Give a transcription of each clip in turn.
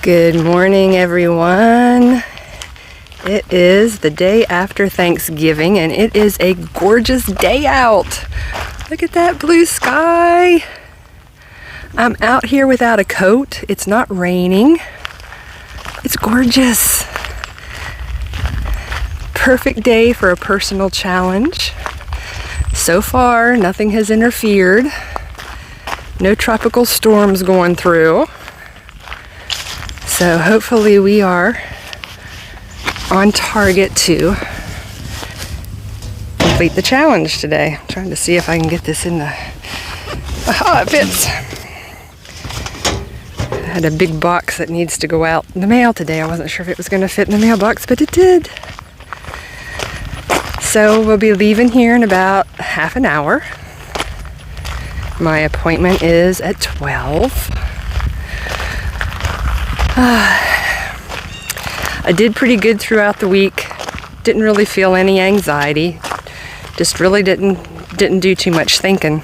Good morning, everyone. It is the day after Thanksgiving and it is a gorgeous day out. Look at that blue sky. I'm out here without a coat. It's not raining. It's gorgeous. Perfect day for a personal challenge. So far, nothing has interfered. No tropical storms going through. So hopefully we are on target to complete the challenge today. I'm trying to see if I can get this in the... Oh, it fits. I had a big box that needs to go out in the mail today. I wasn't sure if it was going to fit in the mailbox, but it did. So we'll be leaving here in about half an hour. My appointment is at 12. I did pretty good throughout the week. Didn't really feel any anxiety. Just really didn't do too much thinking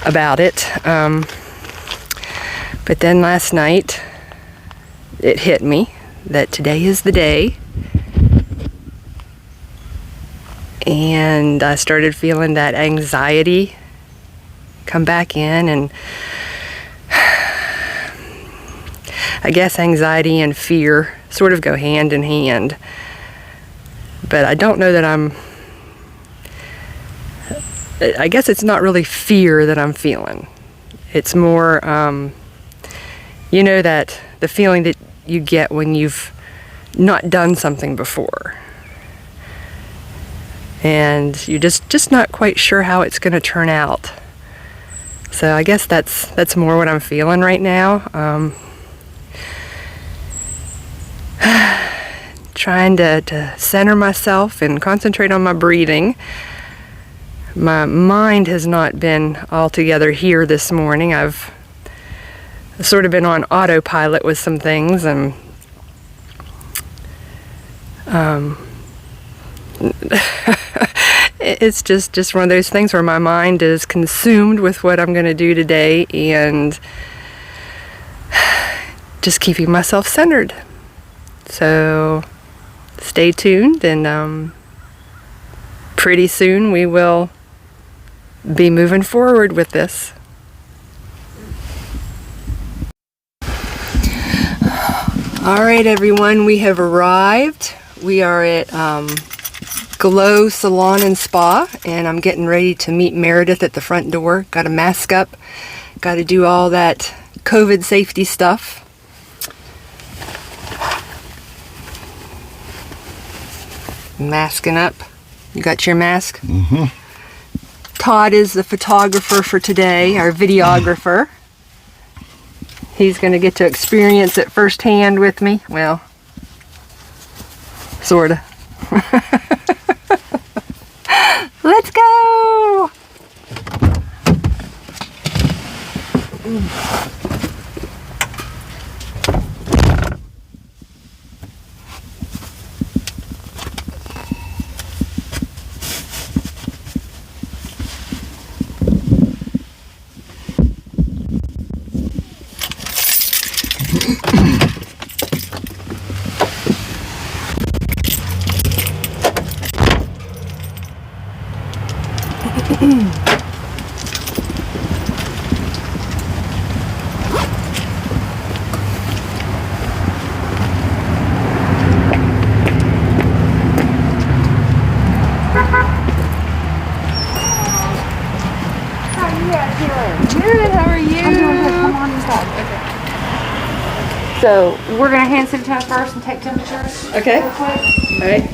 about it. But then last night, it hit me that today is the day. And I started feeling that anxiety come back in, and I guess anxiety and fear sort of go hand in hand. But I don't know that I guess it's not really fear that I'm feeling. It's more, you know, that the feeling that you get when you've not done something before. And you're just not quite sure how it's going to turn out. So I guess that's more what I'm feeling right now. Trying to center myself and concentrate on my breathing. My mind has not been altogether here this morning. I've sort of been on autopilot with some things, and it's just one of those things where my mind is consumed with what I'm going to do today and just keeping myself centered. So stay tuned, and pretty soon we will be moving forward with this. All right, everyone, we have arrived. We are at Glow Salon and Spa, and I'm getting ready to meet Meredith at the front door. Got to mask up, got to do all that COVID safety stuff. Masking up. You got your mask? Mm-hmm. Todd is the photographer for today, our videographer. He's going to get to experience it firsthand with me. Well, sorta. Let's go! Meredith, how are you? I'm doing good. Come on inside. Okay. So we're gonna hand sanitize first and take temperatures. Okay. Real quick. All right.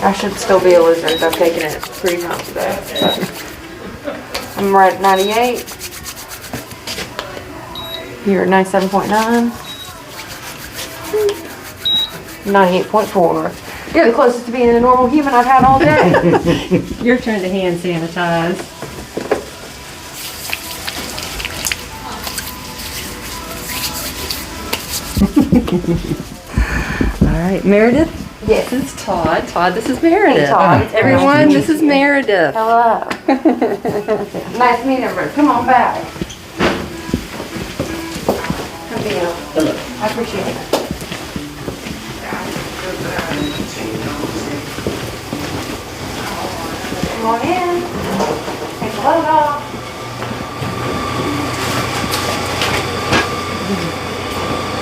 I should still be a loser because I've taken it 3 times today. I'm right at 98. You're at 97.9. 98.4. You're the closest to being a normal human I've had all day. Your turn to hand sanitize. All right, Meredith? Yes. This is Todd. Todd, this is Meredith. Hey, Todd. Everyone, this is Meredith. Hello. Nice meeting everybody. Come on back. Come be out. Hello. I appreciate it. Come on in. Take the load off.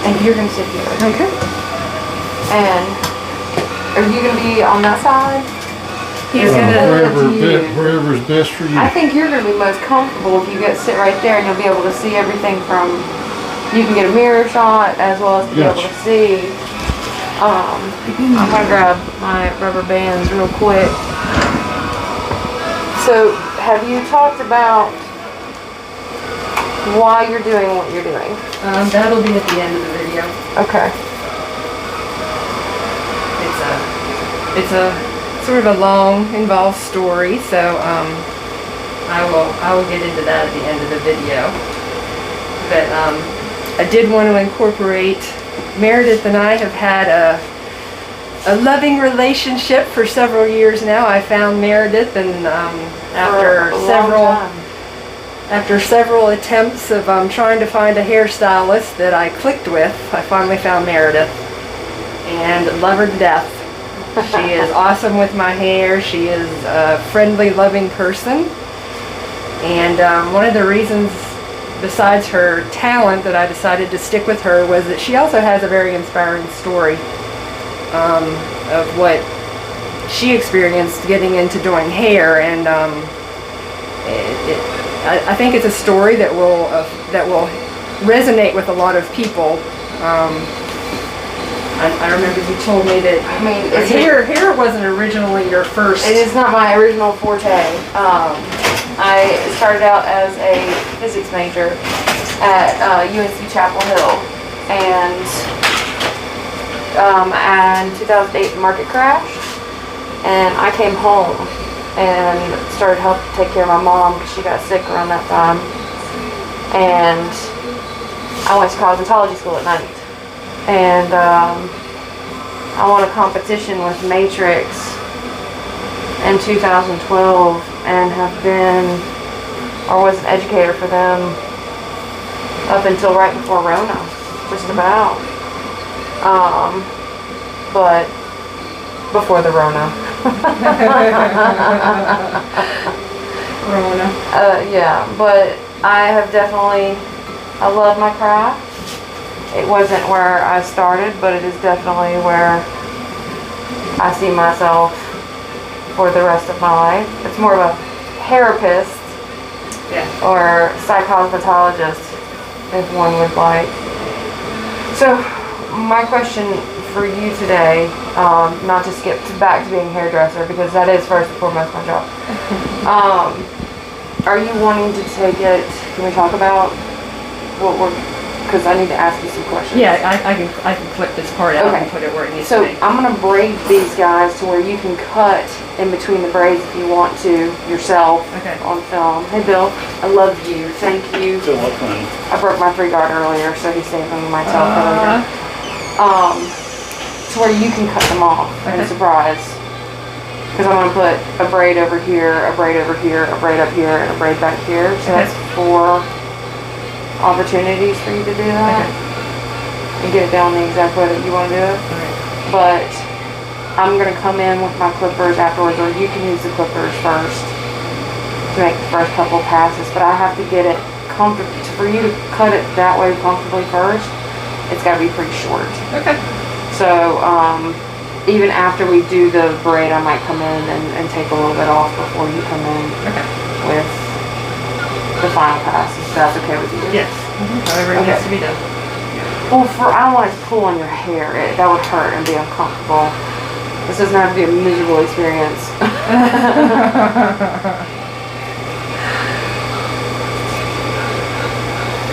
And you're gonna sit here. Okay. And are you gonna be on that side? He's gonna. Wherever's best for you. I think you're gonna be most comfortable if you get sit right there and you'll be able to see everything from, you can get a mirror shot as well as be able to see. I'm gonna grab my rubber bands real quick. So, have you talked about why you're doing what you're doing? That'll be at the end of the video. Okay. It's a sort of a long, involved story, so I will get into that at the end of the video. But I did want to incorporate, Meredith and I have had a loving relationship for several years now. I found Meredith, and after several attempts of trying to find a hairstylist that I clicked with, I finally found Meredith and love her to death. She is awesome with my hair. She is a friendly, loving person. And one of the reasons, besides her talent, that I decided to stick with her was that she also has a very inspiring story of what she experienced getting into doing hair. And I think it's a story that will resonate with a lot of people. I remember you told me that hair wasn't originally your first. It is not my original forte. I started out as a physics major at UNC Chapel Hill, and in 2008 the market crashed, and I came home and started helping take care of my mom because she got sick around that time, and I went to cosmetology school at night. And I won a competition with Matrix in 2012 and have been, or was an educator for them up until right before Rona, just about. But before the Rona. Rona. Yeah, but I have definitely, I love my craft. It wasn't where I started, but it is definitely where I see myself for the rest of my life. It's more of a therapist or psychopathologist, if one would like. So, my question for you today, not to skip back to being a hairdresser, because that is first and foremost my job. Are you wanting to take it, can we talk about what we're, because I need to ask you some questions. Yeah, I can clip this part out and put it where it needs to be. So I'm going to braid these guys to where you can cut in between the braids if you want to yourself on film. Hey Bill, I love you. Thank you. So what funny? I broke my 3-guard earlier, so he's saving my tail for later. To where you can cut them off and surprise. Because I'm going to put a braid over here, a braid over here, a braid up here, and a braid back here. So that's 4 opportunities for you to do that and get it down the exact way that you want to do it. But I'm going to come in with my clippers afterwards, or you can use the clippers first to make the first couple passes. But I have to get it comfortable. For you to cut it that way comfortably first, it's got to be pretty short. Okay. So even after we do the braid, I might come in and take a little bit off before you come in with the final pass, if that's okay with you. Yes. However it needs to be done. Well, I don't want it to pull on your hair. That would hurt and be uncomfortable. This doesn't have to be a miserable experience.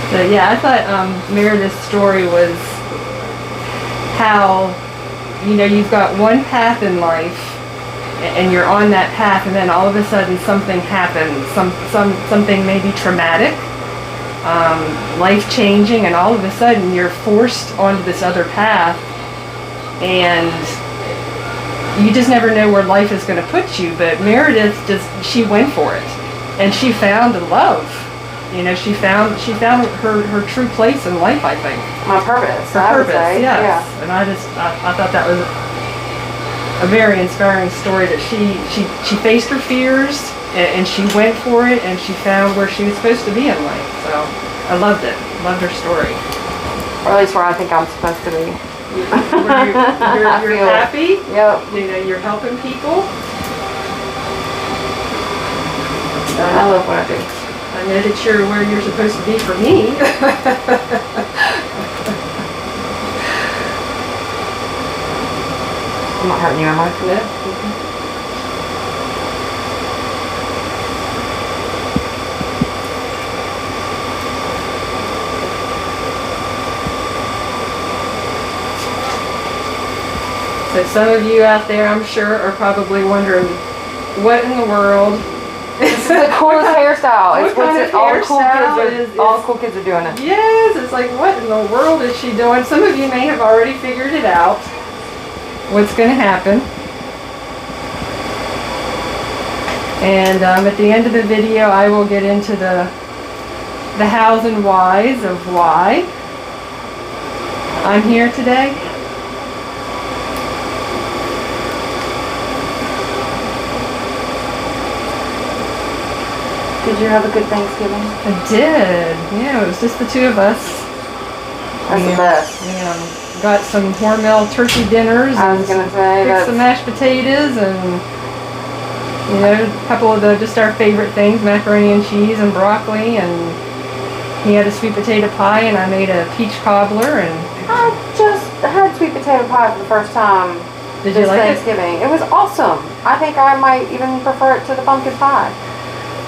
So yeah, I thought Meredith's story was how, you've got one path in life, and you're on that path, and then all of a sudden something happens, something maybe traumatic, life-changing, and all of a sudden you're forced onto this other path, and you just never know where life is going to put you. But Meredith she went for it. and she found love. You know, she found her true place in life, I think. My purpose. Her I would purpose, say. yes. Yeah. And I thought that was a very inspiring story, that she faced her fears and she went for it, and she found where she was supposed to be in life. So I loved it. Loved her story. Or at least where I think I'm supposed to be. You're happy. Yep. You know, you're helping people. I love what I do. I know that you're where you're supposed to be for me. I'm not hurting you, am I? No. So some of you out there, I'm sure, are probably wondering, what in the world? This is the coolest hairstyle. What kind of hairstyle all cool kids are doing it. Yes, it's like, what in the world is she doing? Some of you may have already figured it out, what's going to happen. And at the end of the video, I will get into the hows and whys of why I'm here today. Did you have a good Thanksgiving? I did. Yeah, it was just the two of us. That's the best. We got some Hormel turkey dinners. I was gonna say fixed some mashed potatoes and a couple of just our favorite things, macaroni and cheese and broccoli, and he had a sweet potato pie and I made a peach cobbler. And I just had sweet potato pie for the first time did you like Thanksgiving. It was awesome. I think I might even prefer it to the pumpkin pie.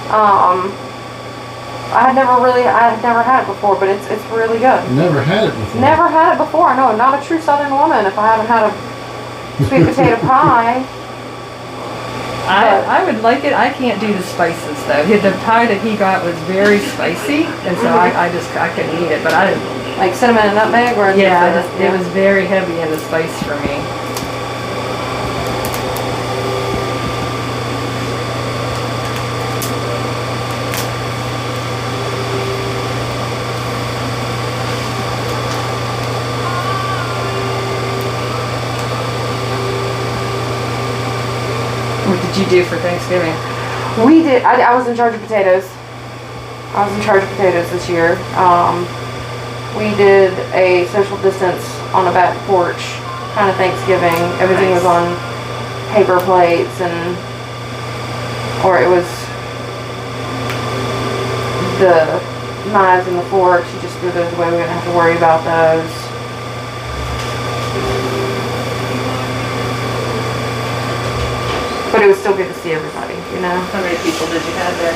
I had never had it before, but it's really good. Never had it before. Never had it before. No, not a true Southern woman if I haven't had a sweet potato pie. I would like it. I can't do the spices though. The pie that he got was very spicy, and so I couldn't eat it. But I didn't like cinnamon and nutmeg, or it was very heavy in the spice for me. What did you do for Thanksgiving? We did. I was in charge of potatoes. I was in charge of potatoes this year. We did a social distance on a back porch kind of Thanksgiving. Everything was on paper plates, or it was the knives and the forks. You just threw those away. We didn't have to worry about those. But it was still good to see everybody, you know. How many people did you have there?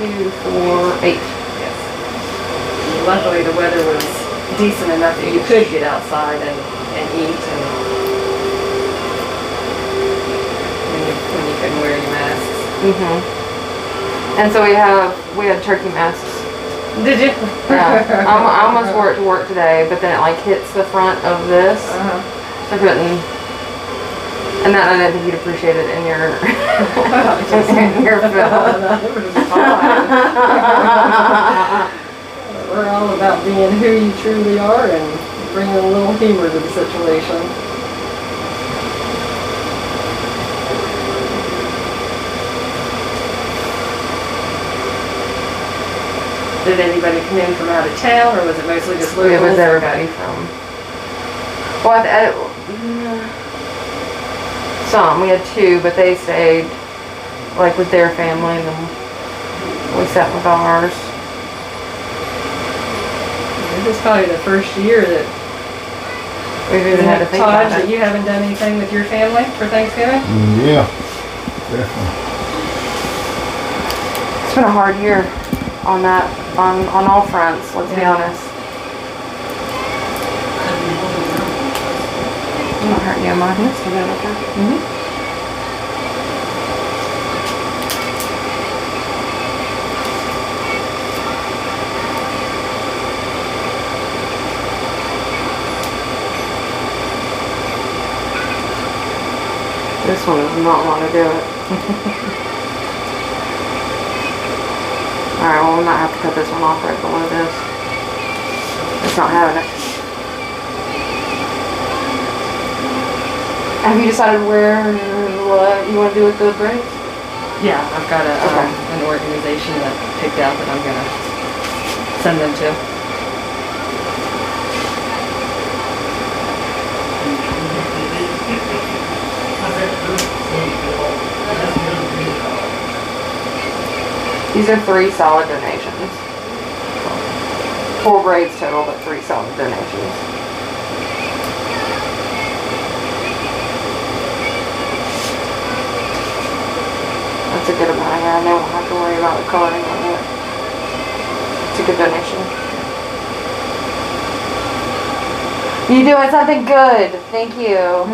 2, 4, 8. Yes. Luckily the weather was decent enough that you could get outside and eat, and when you couldn't wear your masks. And so we had turkey masks. Did you? Yeah. I almost wore it to work today, but then it like hits the front of this. So I couldn't. And that I didn't think you'd appreciate it in your in your film. We're all about being who you truly are and bringing a little humor to the situation. Did anybody come in from out of town, or was it mostly just locals? It was everybody from. Well, some. We had 2, but they stayed like with their family, and then we sat with ours. This is probably the first year that we've even had to think Todd, about it. that you haven't done anything with your family for Thanksgiving? Yeah, definitely. It's been a hard year on all fronts, let's be honest. I'm not hurting you, am I? Still good up there? This one does not want to do it. Alright, well, we might have to cut this one off right below this. It's not having it. Have you decided what you want to do with the braids? Yeah, I've got Okay. an organization that I picked out that I'm gonna send them to. These are 3 solid donations. 4 braids total, but 3 solid donations. That's a good amount of hair. I don't have to worry about the coloring on it. It's a good donation. You doing something good. Thank you.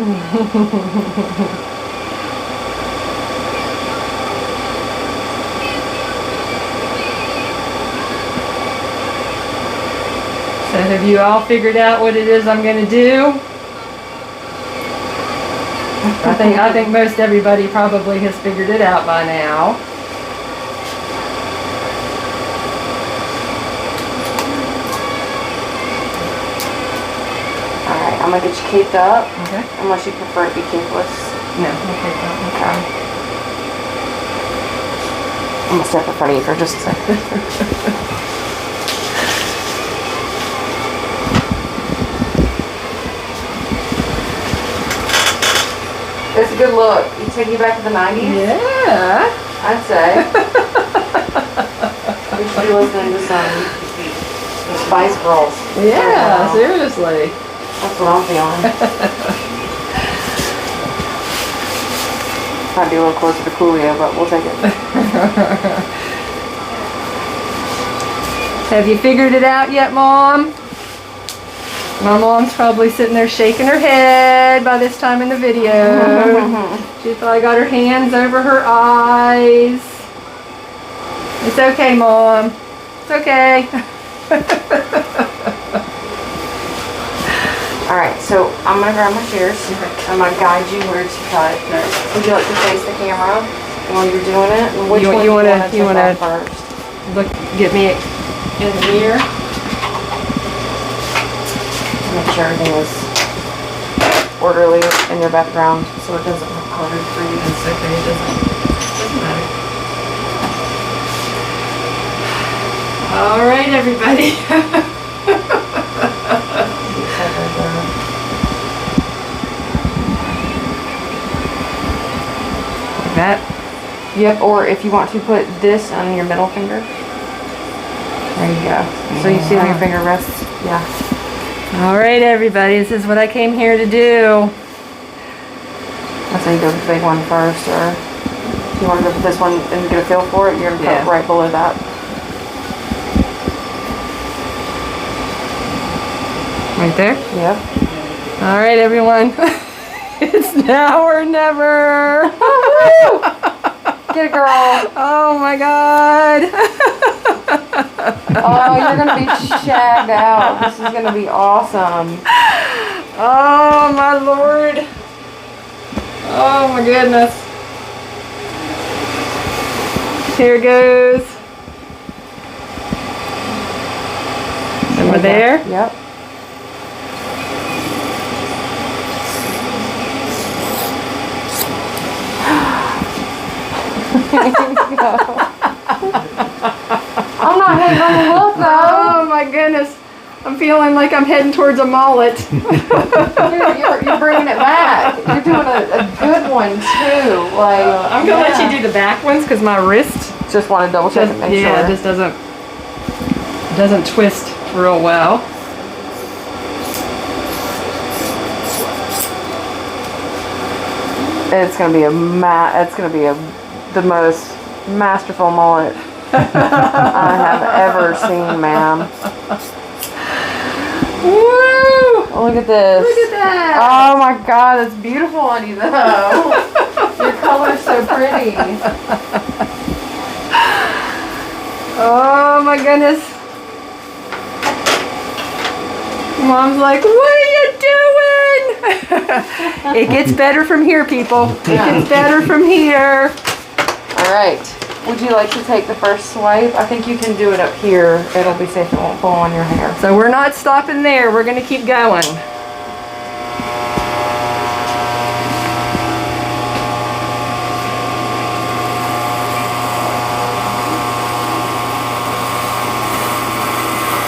So have you all figured out what it is I'm going to do? I think most everybody probably has figured it out by now. Alright, I'm gonna get you caped up. Okay. Unless you prefer to be capeless. No, okay, Okay. I'm gonna step in front of you for just a second. It's a good look. You take you back to the 90s? Yeah. I'd say. We should be listening to some Spice Girls. Yeah, Wow. seriously. That's what I'm feeling. Might be a little closer to Coolio, but we'll take it. Have you figured it out yet, Mom? My mom's probably sitting there shaking her head by this time in the video. She's probably got her hands over her eyes. It's okay, Mom. It's okay. Alright, so I'm gonna grab my shears. I'm gonna guide you where to cut. Would you like to face the camera while you're doing it? And which one do you wanna take off first? Look, get me in here. Make sure everything is orderly in your background so it doesn't look hard for you. It's okay, it doesn't matter. All right, everybody. Like that? Yep, or if you want to put this on your middle finger. There you go. So you see how your finger rests? Yeah. All right, everybody, this is what I came here to do. That's how you go with the big one first, or if you want to go with this one and get a feel for it, you're going to cut right below that. Right there? Yep. All right, everyone. It's now or never. Get it, girl. Oh, my God. Oh, you're going to be shagged out. This is going to be awesome. Oh, my Lord. Oh, my goodness. Here goes. Am I there? Yep. I'm not hating on the look though. Oh my goodness. I'm feeling like I'm heading towards a mullet. Dude, you're bringing it back. You're doing a good one too. Like I'm gonna let you do the back ones because my wrist just want to double check and make sure. it just doesn't twist real well. It's gonna be the most masterful mullet I have ever seen, ma'am. Woo! Look at this. Look at that. Oh my God, that's beautiful on you though. Your color's so pretty. Oh my goodness. Mom's like, what are you doing? It gets better from here, people. It gets better from here. All right. Would you like to take the first swipe? I think you can do it up here. It'll be safe. It won't pull on your hair. So we're not stopping there. We're gonna keep going.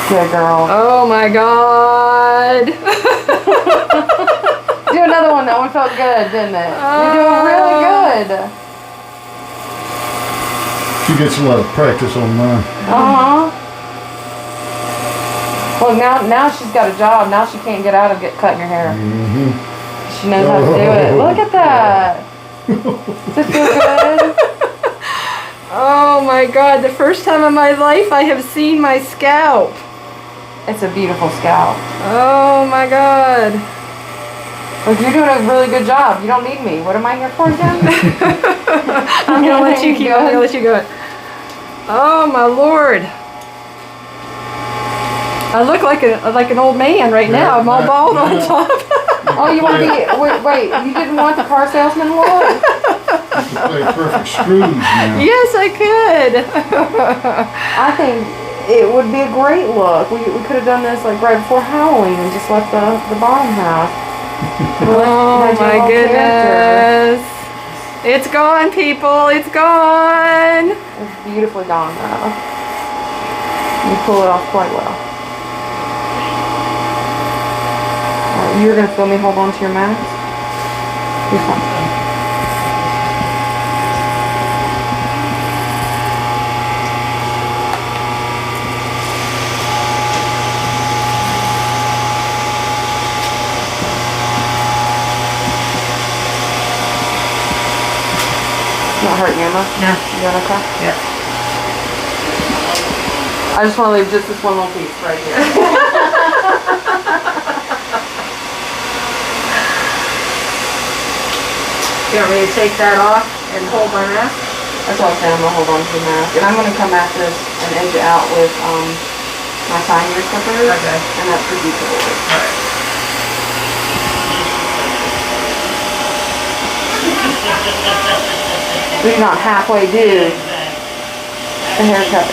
Good girl. Oh my God. Do another one. That one felt good, didn't it? You're doing really good. She gets a lot of practice on mine. Well, now she's got a job. Now she can't get out of cutting your hair. She knows how to do it. Look at that. Does it feel good? Oh my God, the first time in my life I have seen my scalp. It's a beautiful scalp. Oh my God. Look, you're doing a really good job. You don't need me. What am I here for, Jen? I'm gonna let you keep. I'm gonna let you go. Oh my Lord! I look like an old man right now. I'm all bald on top. Oh, you want to be? Wait. You didn't want the car salesman look? Play perfect screws now. Yes, I could. I think it would be a great look. We could have done this like right before Halloween and just left the bottom half. Oh my goodness! It's gone, people. It's gone. It's beautifully gone now. You pull it off quite well. Alright, you're gonna feel me hold on to your mask. You're fine. Not hurting you, Emma? No. You got okay? Yeah. I just want to leave just this one little piece right here. You want me to take that off and hold my mask? That's what I was saying. I'm going to hold on to the mask. And I'm going to come at this and edge it out with my fine hair clippers. Okay. And that's for detail. Alright. We do not halfway do the haircut.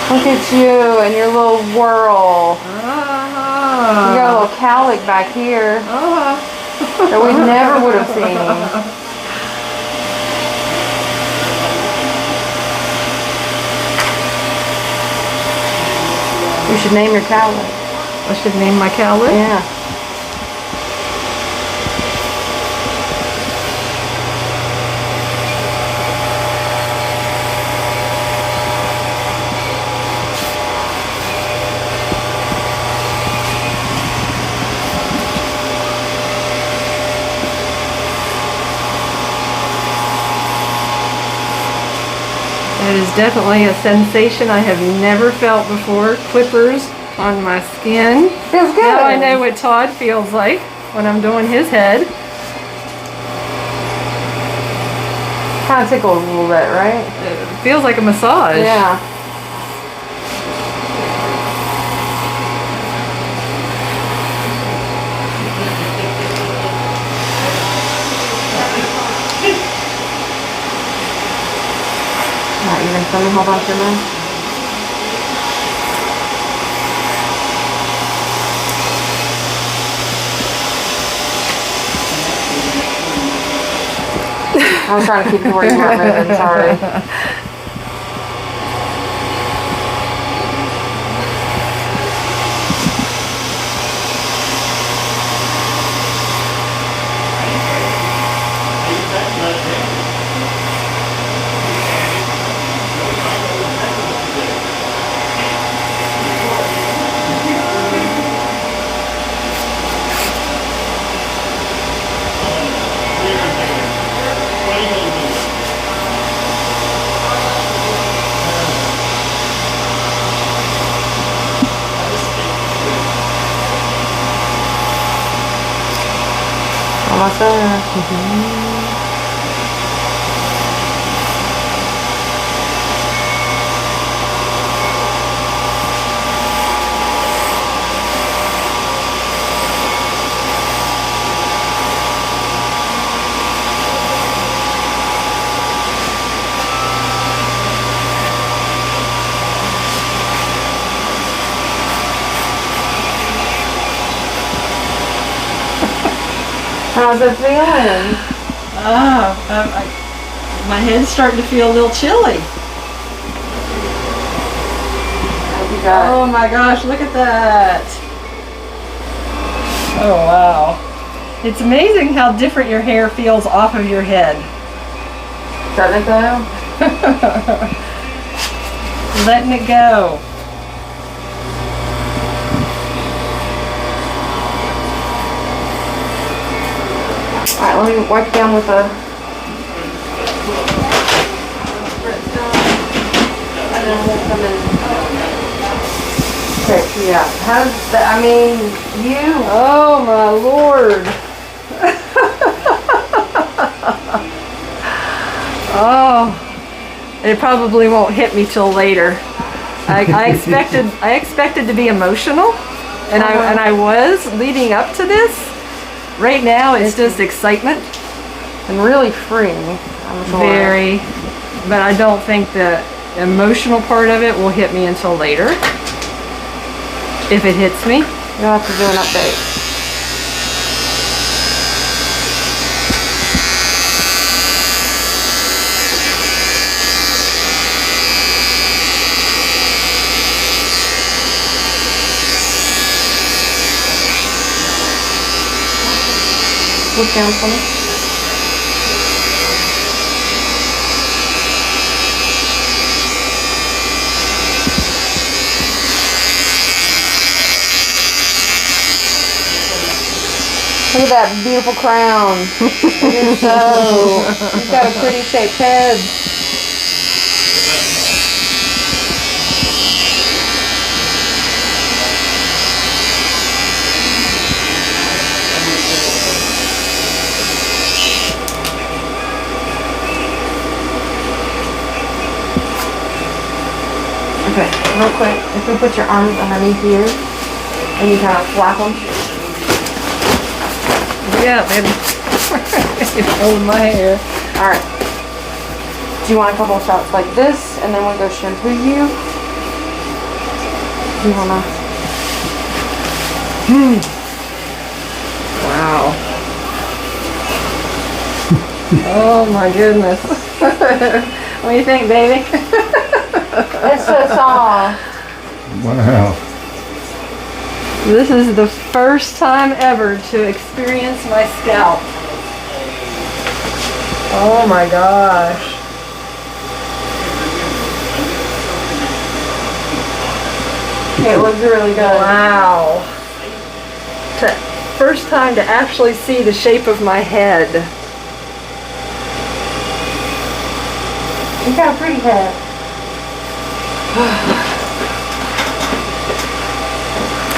Look at you and your little whirl. You got a little cowlick back here that we never would have seen. You should name your cowlick. I should name my cowlick? Yeah. It is definitely a sensation I have never felt before. Clippers on my skin. Feels good. Now I know what Todd feels like when I'm doing his head. Kind of tickles a little bit, right? It feels like a massage. Yeah. Not even for me. Hold on to me. I was trying to keep you where you weren't moving, sorry. Almost there. How's it feeling? My head's starting to feel a little chilly. You got Oh my gosh, look at that. Oh wow. It's amazing how different your hair feels off of your head. Letting it go? Letting it go. Alright, let me wipe it down with a... And then we'll come in. Okay, yeah. How's that? I mean, you... Oh my lord. Oh, it probably won't hit me till later. I expected to be emotional, and I was leading up to this. Right now, it's just excitement. And really freeing, I'm sure. Very, but I don't think the emotional part of it will hit me until later. If it hits me. You'll have to do an update. Look down for me. Look at that beautiful crown. It is so. You've got a pretty shaped head. Okay, real quick, if we put your arms underneath you and you kind of flap them. Yeah, baby. You're holding my hair. Alright. Do you want a couple of shots like this and then we'll go shampoo you? Do you wanna? Wow. Oh my goodness. What do you think, baby? It's so soft. Wow. This is the first time ever to experience my scalp. Oh my gosh. It looks really good. Wow. First time to actually see the shape of my head. You got a pretty head.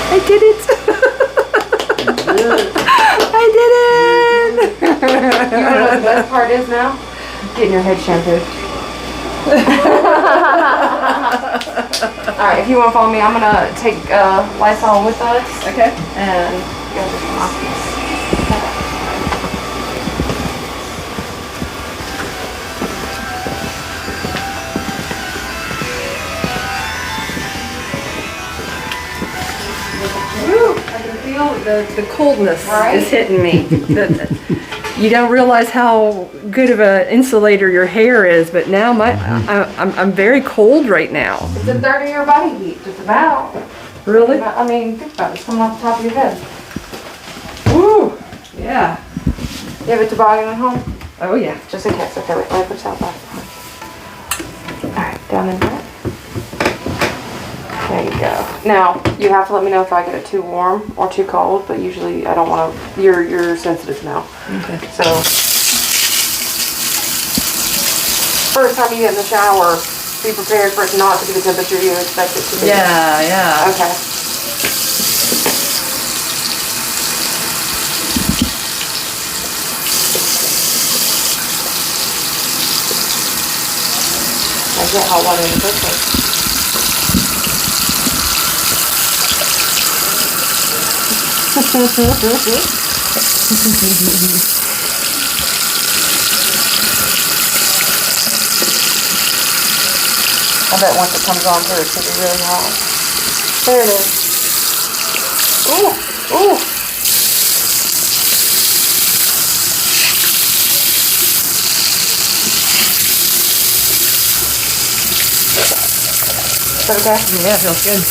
I did it! I did it! You wanna know what the best part is now? Getting your head shampooed. Alright, if you want to follow me, I'm gonna take Lysol with us. Okay. And you guys just come off this. Woo, I can feel the coldness Right? is hitting me. You don't realize how good of an insulator your hair is, but now I'm very cold right now. It's a third of your body heat, just about. Really? I mean, think about it. It's coming off the top of your head. Woo! Yeah. You have a toboggan at home? Oh yeah. Just in case. Okay, wait, let me put that back. Alright, down in there. There you go. Now, you have to let me know if I get it too warm or too cold, but usually I don't want to, you're sensitive now. Okay. So, first time you get in the shower, be prepared for it not to be the temperature you expect it to be. Yeah, yeah. Okay. I get hot water in the first place. I bet once it comes on through, it's going to be really hot. There it is. Ooh, ooh. that okay? Yeah, feels good.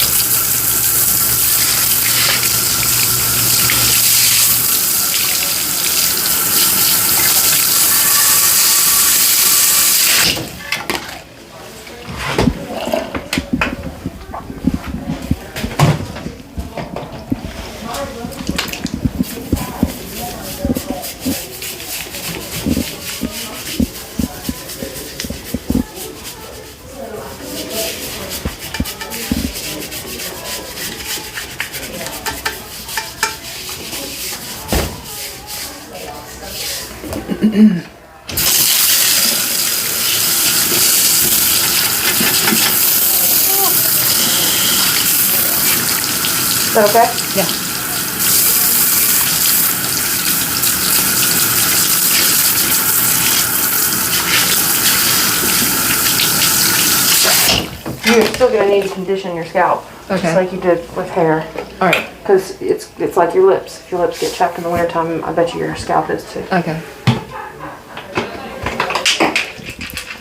Is that okay? Yeah. You're still gonna need to condition your scalp. Okay. Just like you did with hair. All right. Because it's like your lips. If your lips get chapped in the wintertime, I bet you your scalp is too. Okay.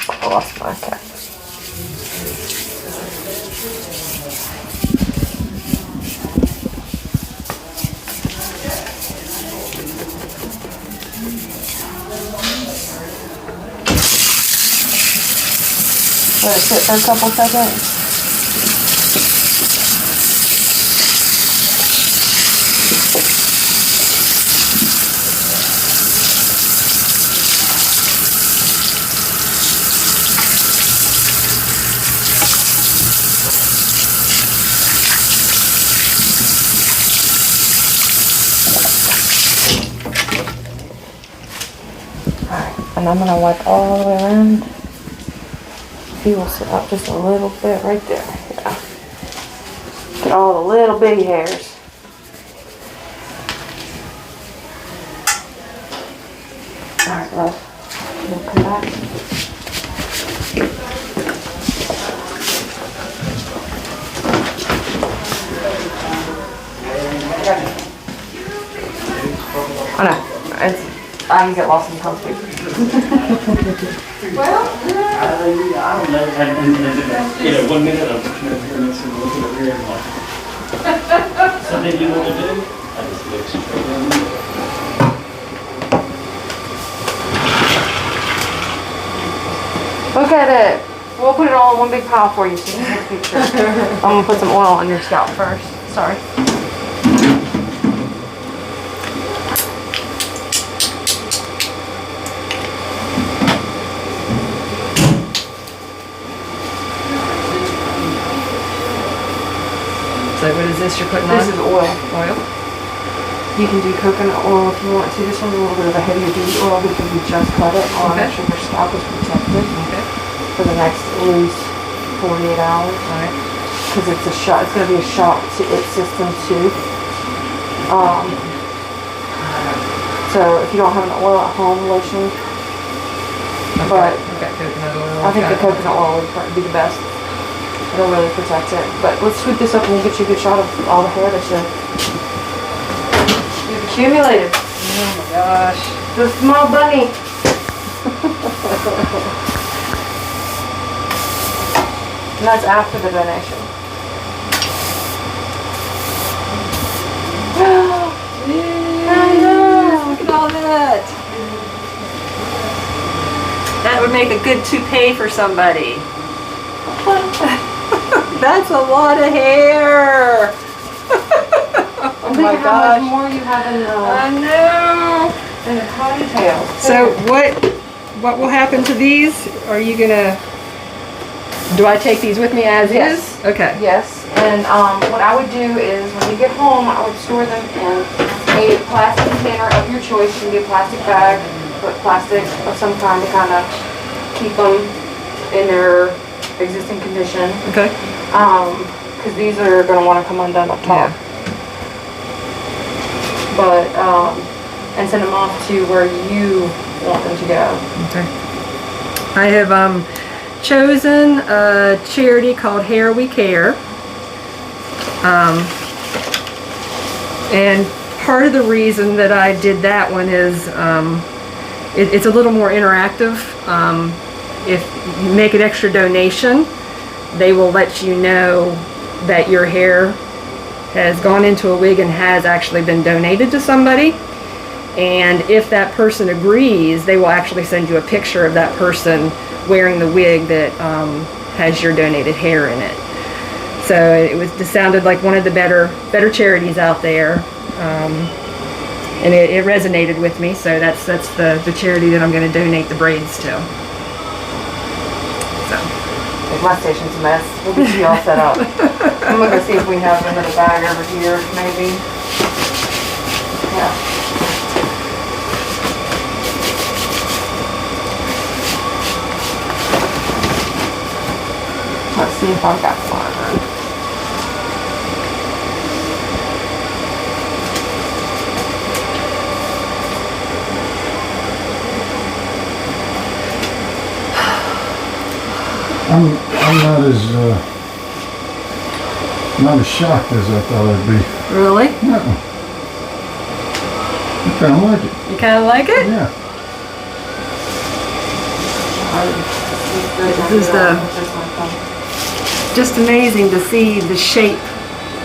I lost my cat. Let it sit for a couple seconds. Alright, and I'm gonna wipe all the way around. He will sit up just a little bit right there. Yeah. Get all the little bitty hairs. Alright, love. We'll come back. I know. I can get lost in the house too. Well, I don't know. And 1 minute I'm looking over here and looking over here and like, something you want to do? I just look straight down there. look at it. We'll put it all in one big pile for you so you can take a picture. I'm gonna put some oil on your scalp first. Sorry. So what is this you're putting on? This is oil. Oil. You can do coconut oil if you want to. This one's a little bit of a heavier duty oil because we just cut it. I want to make sure your scalp is protected for the next at least 48 hours. Alright. Because it's a shock. It's going to be a shock to its system too. So if you don't have an oil at home, lotion. But I've got coconut oil. I think the coconut oil would probably be the best. It'll really protect it. But let's sweep this up and we'll get you a good shot of all the hair that you've accumulated. Oh my gosh. The small bunny. And that's after the donation. I know. Look at all that. That would make a good toupee for somebody. That's a lot of hair. Oh my How gosh. much more you have in I know. the ponytail. So what will happen to these? Are you gonna, do I take these with me as Yes. is? Okay. Yes, and what I would do is when you get home, I would store them in a plastic container of your choice. You can be a plastic bag, but plastic of some kind to kind of keep them in their existing condition. Okay. Because these are going to want to come undone up top. Yeah. But, and send them off to where you want them to go. Okay. I have chosen a charity called Hair We Care. And part of the reason that I did that one is it's a little more interactive. If you make an extra donation, they will let you know that your hair has gone into a wig and has actually been donated to somebody. And if that person agrees, they will actually send you a picture of that person wearing the wig that has your donated hair in it. So it sounded like one of the better charities out there, and it resonated with me. So that's the charity that I'm going to donate the braids to. So My station's a mess. We'll get you all set up. I'm gonna go see if we have another bag over here, maybe. Yeah. Let's see if I've got one. I'm not as shocked as I thought I'd be. really, No. I kind of like it. you kind of like it? Yeah. This is just amazing to see the shape.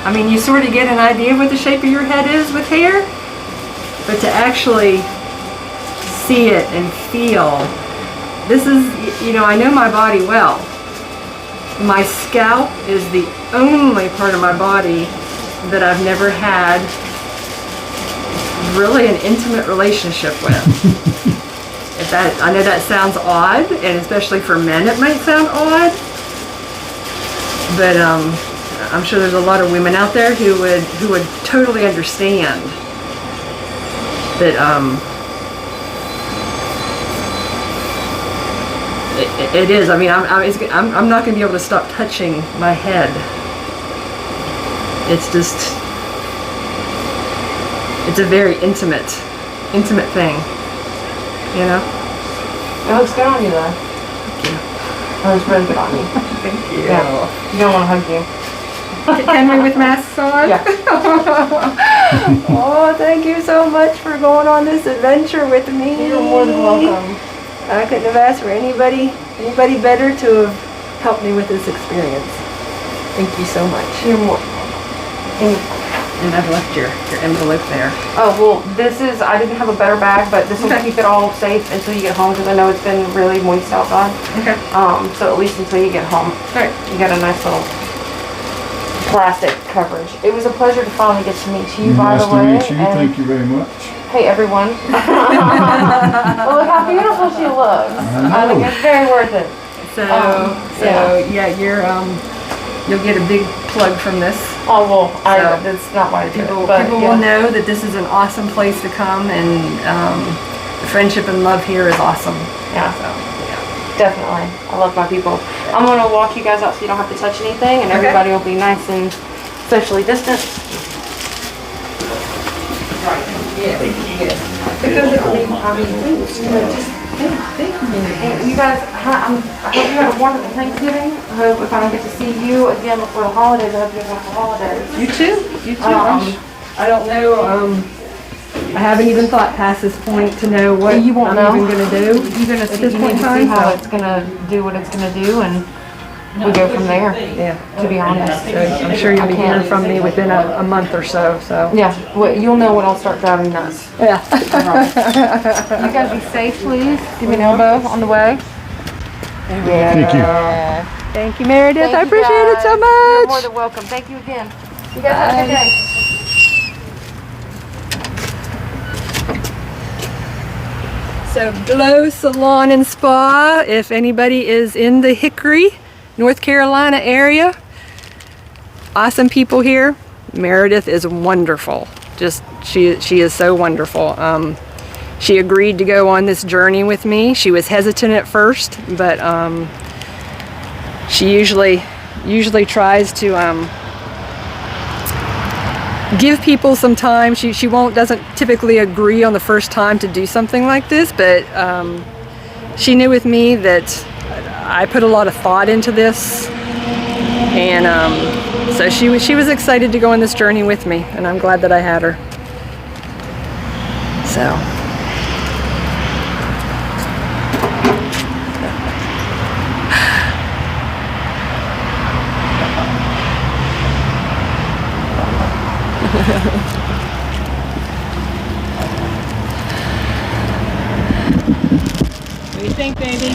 I mean, you sort of get an idea of what the shape of your head is with hair, but to actually see it and feel. This is, I know my body well. My scalp is the only part of my body that I've never had really an intimate relationship with. I know that sounds odd, and especially for men it might sound odd, but I'm sure there's a lot of women out there who would totally understand that it is. I mean, I'm not going to be able to stop touching my head. It's a very intimate thing, It looks good on you though. Thank you. It looks really good on you. Thank you. Yeah. You don't want to hug you. Can we with masks on? Yeah. Oh, thank you so much for going on this adventure with me. You're more than welcome. I couldn't have asked for anybody better to have helped me with this experience. Thank you so much. You're more than welcome. And I've left your envelope there. Oh, well, I didn't have a better bag, but this will keep it all safe until you get home, because I know it's been really moist outside. Okay. So at least until you get home. Alright. You got a nice little plastic coverage. It was a pleasure to finally get to meet you, by the way. Nice to meet you. Thank you very much. Hey, everyone. Well, look how beautiful she looks. I think it's very worth it. So yeah, you'll get a big plug from this. Oh, well, that's not why I did it. People But, will know that this is an awesome place to come, and the friendship and love here is awesome. Yeah. So, yeah. Definitely. I love my people. I'm going to walk you guys out so you don't have to touch anything, and everybody will be nice and socially distant. Right. Yeah. Because, you guys, I hope you had a wonderful Thanksgiving. I hope if I don't get to see you again before the holidays, I hope you have wonderful holidays. You too. I don't know. I haven't even thought past this point to know what You won't I'm know. even going to do. You're going to at this see, point in time. how So, it's going to do what it's going to do, and we go from there, yeah. to be honest. So I'm sure you'll be hearing from me within a month or so. So Yeah, well, you'll know when I'll start driving nuts. yeah. You guys be safe, please. Give me an elbow on the way. Thank you. Thank you, Meredith. Thank I you, appreciate it guys. so You're more much. than welcome. Thank you again. You guys have a good day. So Glow Salon and Spa, if anybody is in the Hickory, North Carolina area, awesome people here. Meredith is wonderful. Just she is so wonderful. She agreed to go on this journey with me. She was hesitant at first, but she usually tries to give people some time. She doesn't typically agree on the first time to do something like this, but she knew with me that I put a lot of thought into this, and so she was excited to go on this journey with me, and I'm glad that I had her. So. What do you think, baby?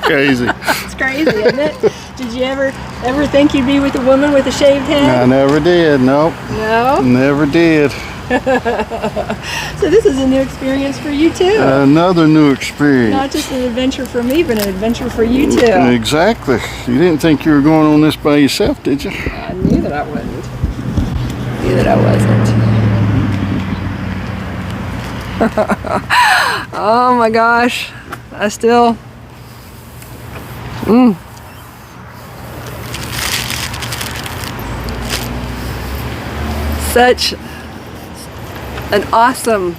Crazy. It's crazy, isn't it? Did you ever think you'd be with a woman with a shaved head? I never did. Nope. No? Never did. So this is a new experience for you too. Another new experience. Not just an adventure for me, but an adventure for you too. Exactly. You didn't think you were going on this by yourself, did you? I knew that I wouldn't. Knew that I wasn't. Oh my gosh. I still... Such an awesome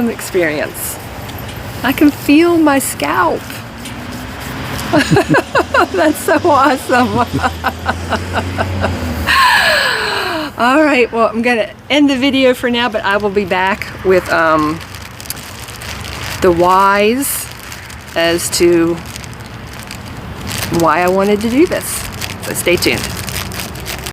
experience. I can feel my scalp. That's so awesome. All right, well, I'm gonna end the video for now, but I will be back with the whys as to why I wanted to do this. So stay tuned.